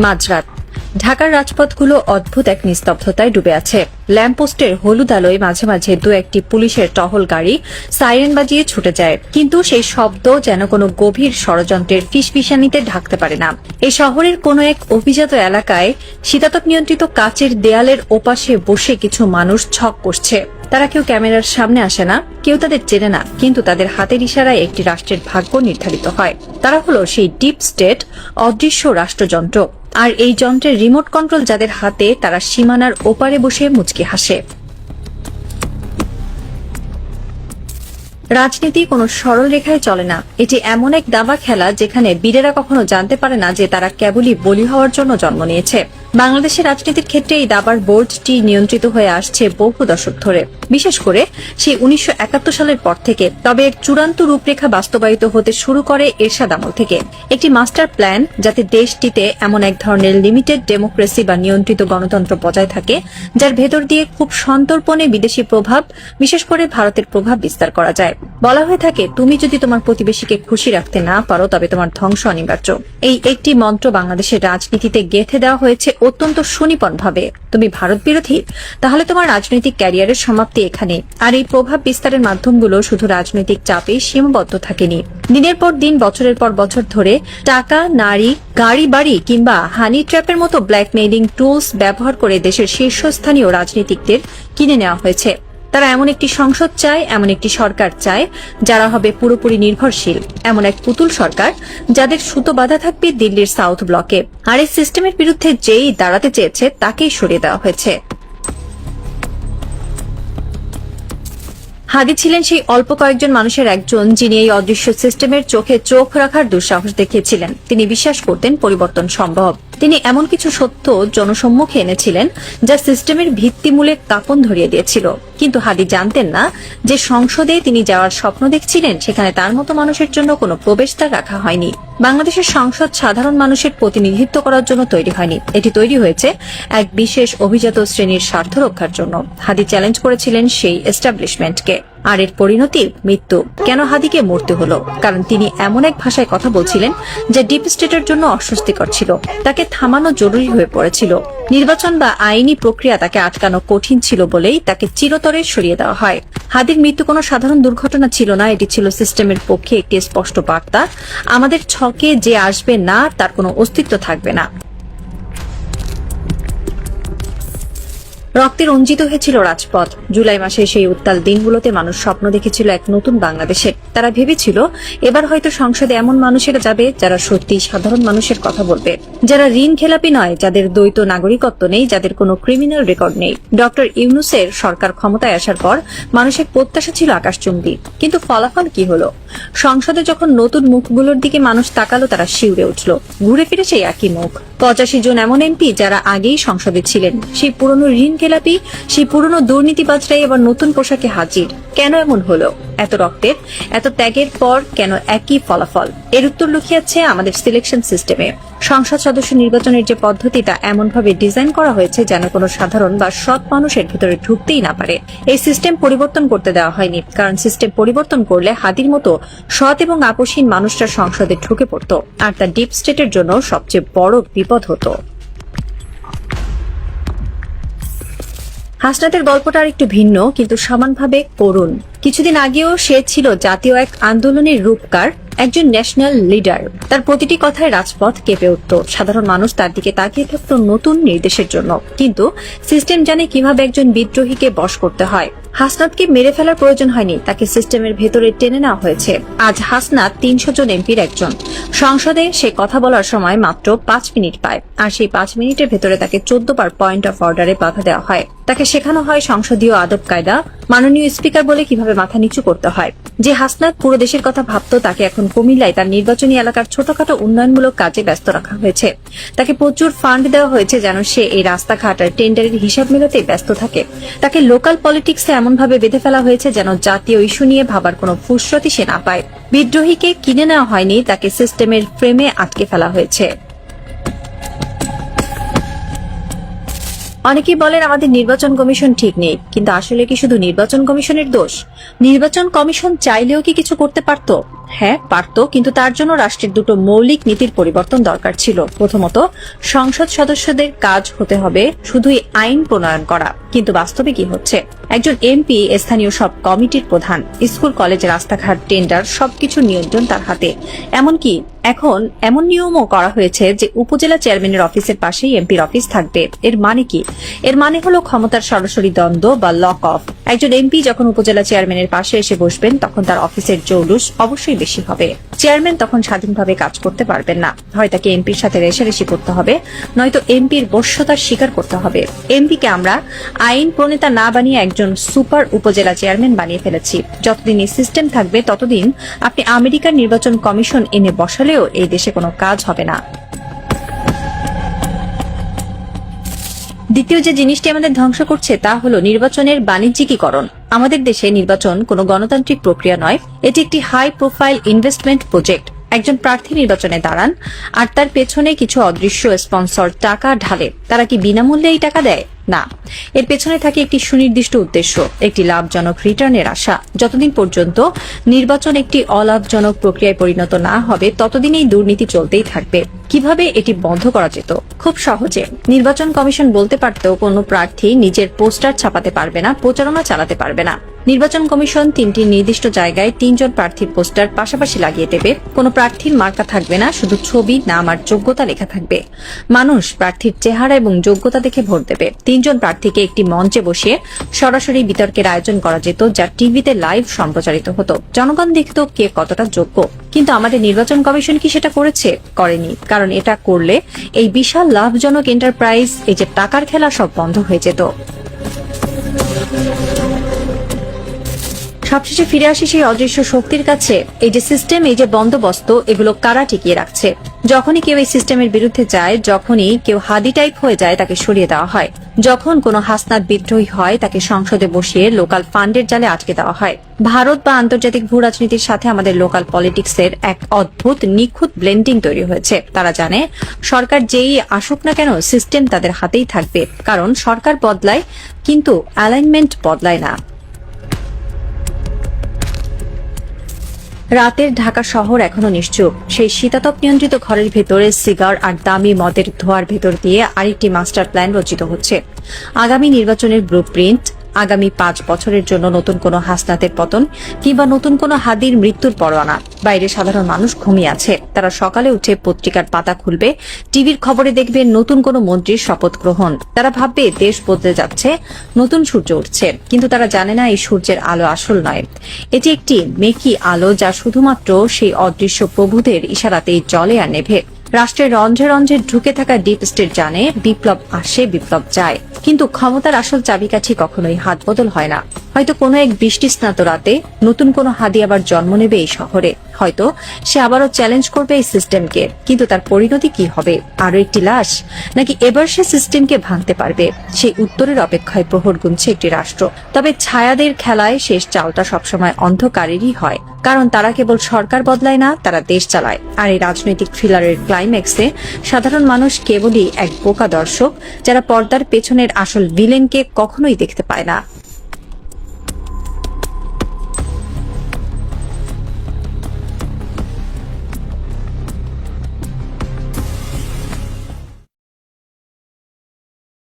মাঝরাত ঢাকার রাজপথগুলো অদ্ভুত এক নিস্তব্ধতায় ডুবে আছে। ল্যাম্পপোস্টের হলুদ আলোয় মাঝে মাঝে দু একটি পুলিশের টহল গাড়ি সাইরেন বাজিয়ে ছুটে যায়, কিন্তু সেই শব্দ যেন কোনো গভীর ষড়যন্ত্রের ফিসফিসানিতে ঢাকতে পারে না। এই শহরের কোনো এক অভিজাত এলাকায় শীতাতপ নিয়ন্ত্রিত কাচের দেয়ালের ওপাশে বসে কিছু মানুষ ছক কষছে। তারা কেউ ক্যামেরার সামনে আসে না, কেউ তাদের চেনে না, কিন্তু তাদের হাতের ইশারায় একটি রাষ্ট্রের ভাগ্য নির্ধারিত হয়। তারা হলো সেই ডিপ স্টেট, অদৃশ্য রাষ্ট্রযন্ত্র। আর এই যন্ত্রের রিমোট কন্ট্রোল যাদের হাতে, তারা সীমানার ওপারে বসে মুচকি হাসে। রাজনীতি কোনো সরল রেখায় চলে না। এটি এমন এক দাবা খেলা যেখানে বীরেরা কখনো জানতে পারে না যে তারা কেবলই বলি হওয়ার জন্য জন্ম নিয়েছে। বাংলাদেশের রাজনীতির ক্ষেত্রে এই দাবার বোর্ডটি নিয়ন্ত্রিত হয়ে আসছে বহু দশক ধরে, বিশেষ করে সেই 1971 সালের পর থেকে। তবে এর চূড়ান্ত রূপরেখা বাস্তবায়িত হতে শুরু করে এরশাদ আমল থেকে। একটি মাস্টার প্ল্যান যাতে দেশটিতে এমন এক ধরনের লিমিটেড ডেমোক্রেসি বা নিয়ন্ত্রিত গণতন্ত্র বজায় থাকে, যার ভেতর দিয়ে খুব সন্তর্পণে বিদেশি প্রভাব, বিশেষ করে ভারতের প্রভাব বিস্তার করা যায়। বলা হয়ে থাকে, তুমি যদি তোমার প্রতিবেশীকে খুশি রাখতে না পারো তবে তোমার ধ্বংস অনিবার্য। এই একটি মন্ত্র বাংলাদেশের রাজনীতিতে গেঁথে দেওয়া হয়েছে অত্যন্ত সুনিপুণভাবে। তুমি ভারত বিরোধী, তাহলে তোমার রাজনৈতিক ক্যারিয়ারের সমাপ্তি এখানে। আর এই প্রভাব বিস্তারের মাধ্যমগুলো শুধু রাজনৈতিক চাপে সীমাবদ্ধ থাকেনি। দিনের পর দিন, বছরের পর বছর ধরে টাকা, নারী, গাড়ি বাড়ি কিংবা হানি ট্র্যাপের মতো ব্ল্যাকমেইলিং টুলস ব্যবহার করে দেশের শীর্ষস্থানীয় রাজনীতিকদের কিনে নেওয়া হয়েছে। তারা এমন একটি সংসদ চায়, এমন একটি সরকার চায় যারা হবে পুরোপুরি নির্ভরশীল, এমন এক পুতুল সরকার যাদের সুতো বাঁধা থাকবে দিল্লির সাউথ ব্লকে। আর এই সিস্টেমের বিরুদ্ধে যেই দাঁড়াতে চেয়েছে তাকেই সরিয়ে দেওয়া হয়েছে। হাদি ছিলেন সেই অল্প কয়েকজন মানুষের একজন যিনি এই অদৃশ্য সিস্টেমের চোখে চোখ রাখার দুঃসাহস দেখিয়েছিলেন। তিনি বিশ্বাস করতেন পরিবর্তন সম্ভব। তিনি এমন কিছু সত্য জনসম্মুখে এনেছিলেন যা সিস্টেমের ভিত্তিমূলে কাঁপন ধরিয়ে দিয়েছিল। কিন্তু হাদি জানতেন না যে সংসদে তিনি যাওয়ার স্বপ্ন দেখছিলেন সেখানে তার মতো মানুষের জন্য কোনো প্রবেশদ্বার রাখা হয়নি। বাংলাদেশের সংসদ সাধারণ মানুষের প্রতিনিধিত্ব করার জন্য তৈরি হয়নি, এটি তৈরি হয়েছে এক বিশেষ অভিজাত শ্রেণীর স্বার্থ রক্ষার জন্য। হাদি চ্যালেঞ্জ করেছিলেন সেই এস্টাবলিশমেন্টকে, আর এর পরিণতি মৃত্যু। কেন হাদিকে মরতে হলো? কারণ তিনি এমন এক ভাষায় কথা বলছিলেন যা ডিপ স্টেটের জন্য অস্বস্তিকর ছিল। তাকে থামানো জরুরি হয়ে পড়েছিল। নির্বাচন বা আইনি প্রক্রিয়া তাকে আটকানো কঠিন ছিল বলেই তাকে চিরতরে সরিয়ে দেওয়া হয়। হাদির মৃত্যু কোনো সাধারণ দুর্ঘটনা ছিল না, এটি ছিল সিস্টেমের পক্ষে একটি স্পষ্ট বার্তা। আমাদের ছকে যে আসবে না তার কোনো অস্তিত্ব থাকবে না। রক্তে রঞ্জিত হয়েছিল রাজপথ। জুলাই মাসে সেই উত্তাল দিনগুলোতে মানুষ স্বপ্ন দেখেছিল এক নতুন বাংলাদেশে। তারা ভেবেছিল এবার হয়তো সংসদে এমন মানুষেরা যাবে যারা সত্যি সাধারণ মানুষের কথা বলবে, যারা ঋণ খেলাপি নয়, যাদের দ্বৈত নাগরিকত্ব নেই, যাদের কোনো ক্রিমিনাল রেকর্ড নেই। ডক্টর ইউনূসের সরকার ক্ষমতায় আসার পর মানুষের প্রত্যাশা ছিল আকাশচুম্বী, কিন্তু ফলাফল কি হলো? সংসদে যখন নতুন মুখগুলোর দিকে মানুষ তাকালো, তারা শিউরে উঠল। ঘুরে ফিরে সেই একই মুখ। 85 জন এমন এমপি যারা আগেই সংসদে ছিলেন, সেই পুরনো ঋণ খেলাপি, সেই পুরনো দুর্নীতিবাজরাই এবার নতুন পোশাকে হাজির। কেন এমন হলো? এত রক্তের, এত ত্যাগের পর কেন একই ফলাফল? এর উত্তর লুকিয়ে আছে আমাদের সিলেকশন সিস্টেমে। সংসদ সদস্য নির্বাচনের যে পদ্ধতি, তা এমনভাবে ডিজাইন করা হয়েছে যেন কোনো সাধারণ বা সৎ মানুষের ভিতরে ঢুকতেই না পারে। এই সিস্টেম পরিবর্তন করতে দেওয়া হয়নি, কারণ সিস্টেম পরিবর্তন করলে হাদির মতো সৎ এবং আপোষহীন মানুষরা সংসদে ঢুকে পড়ত, আর তা ডিপ স্টেটের জন্য সবচেয়ে বড় বিপদ হতো। হাসনাতের গল্পটা আর একটু ভিন্ন, কিন্তু সমানভাবে করুণ। কিছুদিন আগেও সে ছিল জাতীয় এক আন্দোলনের রূপকার, একজন ন্যাশনাল লিডার। তার প্রতিটি কথায় রাজপথ কেঁপে উঠত। সাধারণ মানুষ তার দিকে তাকিয়ে থাকত নতুন নির্দেশের জন্য। কিন্তু সিস্টেম জানে কিভাবে একজন বিদ্রোহীকে বশ করতে হয়। হাসনাতকে মেরে ফেলার প্রয়োজন হয়নি, তাকে সিস্টেমের ভেতরে টেনে নেওয়া হয়েছে। আজ হাসনাত 300 জন এমপির একজন। সংসদে সে কথা বলার সময় মাত্র 5 মিনিট পায়, আর সেই 5 মিনিটের ভেতরে তাকে 14 বার পয়েন্ট অফ অর্ডারে বাধা দেওয়া হয়। তাকে শেখানো হয় সংসদীয় আদব কায়দা, মাননীয় স্পিকার বলে কিভাবে মাথা নিচু করতে হয়। যে হাসনাত পুরো দেশের কথা ভাবত, তাকে এখন কুমিল্লায় তার নির্বাচনী এলাকার ছোটখাটো উন্নয়নমূলক কাজে ব্যস্ত রাখা হয়েছে। তাকে প্রচুর ফান্ড দেওয়া হয়েছে যেন সে এই রাস্তাঘাট আর টেন্ডারের হিসাব মেলাতেই ব্যস্ত থাকে। তাকে লোকাল পলিটিক্সে এমনভাবে বেঁধে ফেলা হয়েছে যেন জাতীয় ইস্যু নিয়ে ভাবার কোনো ফুরসতই সে না পায়। বিদ্রোহীকে কিনে নেওয়া হয়নি, তাকে সিস্টেমের ফ্রেমে আটকে ফেলা হয়েছে। অনেকেই বলেন আমাদের নির্বাচন কমিশন ঠিক নেই, কিন্তু আসলে কি শুধু নির্বাচন কমিশনের দোষ? নির্বাচন কমিশন চাইলেও কি কিছু করতে পারত? হ্যাঁ পারত, কিন্তু তার জন্য রাষ্ট্রের দুটো মৌলিক নীতির পরিবর্তন দরকার ছিল। প্রথমত, সংসদ সদস্যদের কাজ হতে হবে শুধুই আইন প্রণয়ন করা, কিন্তু বাস্তবে কি হচ্ছে? একজন এমপি স্থানীয় সব কমিটির প্রধান, স্কুল কলেজ রাস্তাঘাট টেন্ডার সবকিছু নিয়ন্ত্রণ তার হাতে। এমনকি এখন এমন নিয়মও করা হয়েছে যে উপজেলা চেয়ারম্যানের অফিসের পাশেই এমপির অফিস থাকবে। এর মানে কি? এর মানে হলো ক্ষমতার সরাসরি দ্বন্দ্ব বা লক অফ। একজন এমপি যখন উপজেলা চেয়ারম্যানের পাশে এসে বসবেন, তখন তার অফিসের জৌলুস অবশ্যই বেশি হবে। চেয়ারম্যান তখন স্বাধীনভাবে কাজ করতে পারবেন না, হয় তাকে এমপির সাথে রেষারেষি করতে হবে, নয়তো এমপির বশ্যতার স্বীকার করতে হবে। এমপিকে আমরা আইন প্রণেতা না বানিয়ে একজন সুপার উপজেলা চেয়ারম্যান বানিয়ে ফেলেছি। যতদিন এই সিস্টেম থাকবে ততদিন আপনি আমেরিকার নির্বাচন কমিশন এনে বসালেও এই দেশে কোনো কাজ হবে না। দ্বিতীয় যে জিনিসটি আমাদের ধ্বংস করছে তা হলো নির্বাচনের বাণিজ্যিকীকরণ। আমাদের দেশে নির্বাচন কোনো গণতান্ত্রিক প্রক্রিয়া নয়, এটি একটি হাই প্রোফাইল ইনভেস্টমেন্ট প্রজেক্ট। একজন প্রার্থী নির্বাচনে দাঁড়ান আর তার পেছনে কিছু অদৃশ্য স্পন্সর টাকা ঢালে। তারা কি বিনামূল্যে এই টাকা দেয়? না, এর পেছনে থাকে একটি সুনির্দিষ্ট উদ্দেশ্য, একটি লাভজনক রিটার্নের আশা। যতদিন পর্যন্ত নির্বাচন একটি অলাভজনক প্রক্রিয়ায় পরিণত না হবে, ততদিন এই দুর্নীতি চলতেই থাকবে। কিভাবে এটি বন্ধ করা যেত? খুব সহজে। নির্বাচন কমিশন বলতে পারত কোনো প্রার্থী নিজের পোস্টার ছাপাতে পারবে না, প্রচারণা চালাতে পারবে না। নির্বাচন কমিশন তিনটি নির্দিষ্ট জায়গায় তিনজন প্রার্থীর পোস্টার পাশাপাশি লাগিয়ে দেবে। কোনো প্রার্থীর মার্কা থাকবে না, শুধু ছবি, নাম আর যোগ্যতা লেখা থাকবে। মানুষ প্রার্থীর চেহারা এবং যোগ্যতা দেখে ভোট দেবে। তিনজন প্রার্থীকে একটি মঞ্চে বসিয়ে সরাসরি বিতর্কের আয়োজন করা যেত, যা টিভিতে লাইভ সম্প্রচারিত হতো। জনগণ দেখত কে কতটা যোগ্য। কিন্তু আমাদের নির্বাচন কমিশন কি সেটা করেছে? করেনি। কারণ এটা করলে এই বিশাল লাভজনক এন্টারপ্রাইজ, এই যে টাকার খেলা, সব বন্ধ হয়ে যেত। সবশেষে ফিরে আসি সেই অদৃশ্য শক্তির কাছে। এই যে সিস্টেম, এই যে বন্দোবস্ত, এগুলো কারা টিকিয়ে রাখছে? যখনই কেউ এই সিস্টেমের বিরুদ্ধে যায়, যখনই কেউ হাদি টাইপ হয়ে যায়, তাকে সরিয়ে দেওয়া হয়। যখন কোনো হাসনাত বিদ্রোহী হয়, তাকে সংসদে বসিয়ে লোকাল ফান্ডের জালে আটকে দেওয়া হয়। ভারত বা আন্তর্জাতিক ভূ রাজনীতির সাথে আমাদের লোকাল পলিটিক্সের এক অদ্ভুত নিখুঁত ব্লেন্ডিং তৈরি হয়েছে। তারা জানে সরকার যেই আসুক না কেন, সিস্টেম তাদের হাতেই থাকবে। কারণ সরকার বদলায়, কিন্তু অ্যালাইনমেন্ট বদলায় না। রাতের ঢাকা শহর এখনো নিশ্চুপ। সেই শীতাতপ নিয়ন্ত্রিত ঘরের ভেতরে সিগার আর দামি মদের ধোঁয়ার ভেতর দিয়ে আরেকটি মাস্টার প্ল্যান রচিত হচ্ছে। আগামী নির্বাচনের ব্লুপ্রিন্ট, আগামী 5 বছরের জন্য নতুন কোনো হাসনাতের পতন কিংবা নতুন কোনো হাদির মৃত্যুর পরোয়ানা। বাইরে সাধারণ মানুষ ঘুমিয়ে আছে। তারা সকালে উঠে পত্রিকার পাতা খুলবে, টিভির খবরে দেখবে নতুন কোনো মন্ত্রীর শপথ গ্রহণ। তারা ভাববে দেশ বদলে যাচ্ছে, নতুন সূর্য উঠছে। কিন্তু তারা জানে না এই সূর্যের আলো আসল নয়, এটি একটি মেকি আলো, যা শুধুমাত্র সেই অদৃশ্য প্রভুদের ইশারাতেই জ্বলে আর নেভে। রাষ্ট্রের রন্ধ্রে রন্ধ্রে ঢুকে থাকা ডিপ স্টেট জানে বিপ্লব আসে, বিপ্লব যায়, কিন্তু ক্ষমতার আসল চাবিকাঠি কখনোই হাত বদল হয় না। হয়তো কোনো এক বৃষ্টি স্নাত রাতে নতুন কোনো হাদি আবার জন্ম নেবে এই শহরে। হয়তো সে আবারও চ্যালেঞ্জ করবে এই সিস্টেমকে, কিন্তু তার পরিণতি কি হবে? আরো একটি লাশ, নাকি এবার সে সিস্টেমকে ভাঙতে পারবে? সেই উত্তরের অপেক্ষায় প্রহর গুনছে একটি রাষ্ট্র। তবে ছায়াদের খেলায় শেষ চালটা সবসময় অন্ধকারেরই হয়, কারণ তারা কেবল সরকার বদলায় না, তারা দেশ চালায়। আর এই রাজনৈতিক থ্রিলারের ক্লাইম্যাক্সে সাধারণ মানুষ কেবলই এক বোকা দর্শক, যারা পর্দার পেছনের আসল ভিলেনকে কখনোই দেখতে পায় না।